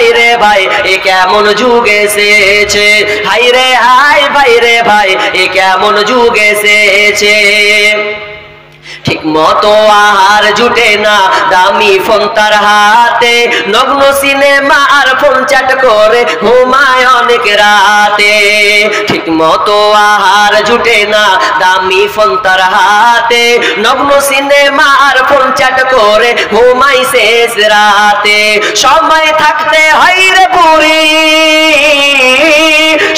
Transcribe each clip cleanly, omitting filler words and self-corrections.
ভাই রে ভাই এ কেমন যুগ এসেছে, হাই রে হাই ভাই রে ভাই এ কেমন যুগ এসেছে। ঠিক মতো আহার জুটে না, দামি ফোন তার হাতে, নগ্ন সিনেমা আর ফোন চ্যাট করে ঘুমায় অনেক রাতে। ঠিক মতো আহার জুটে না, দামি ফোন তার হাতে, নগ্ন সিনেমা আর ফোন চ্যাট করে ঘুমাই শেষ রাতে। সময় থাকতে হয় রে বুড়ি,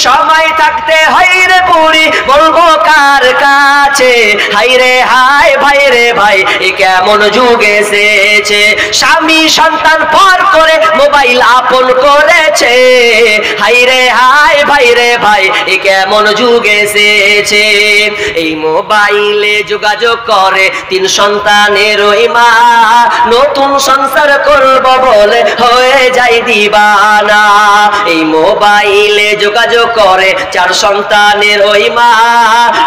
সময় থাকতে হয় রে বুড়ি, বলবো কার কাছে, হাই রে হাই ভাই রে ভাই এ কেমন যুগ এসেছে। স্বামী সন্তান পর করে মোবাইল আপন করেছে, হাই রে হাই ভাই রে ভাই এ কেমন যুগ এসেছে। এই মোবাইলে যোগাযোগ করে তিন সন্তানের ওই মা, নতুন সংসার করব বলে হয়ে যায় দিবানা। এই মোবাইলে যোগাযোগ করে চার সন্তানের ওই মা,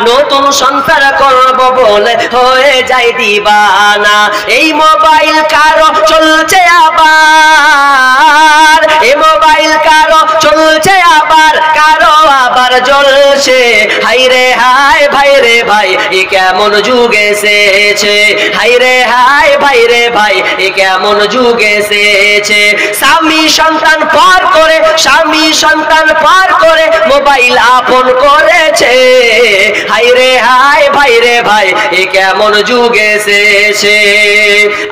নতুন সংসার করব বলে হয়ে যায় দিবানা। এই মোবাইল কারো চলছে আবার, এই মোবাইল কারো চলছে আবার, কারো আবার জ্বলছে, হাই রে হাই ভাই রে ভাই এ কেমন যুগ এসেছে, হাই রে হাই ভাই রে ভাই এ কেমন যুগ এসেছে। স্বামী সন্তান পার করে, স্বামী সন্তান পার করে মোবাইল আপন করেছে, হাই রে হাই ভাই রে ভাই এ কেমন যুগ এসেছে।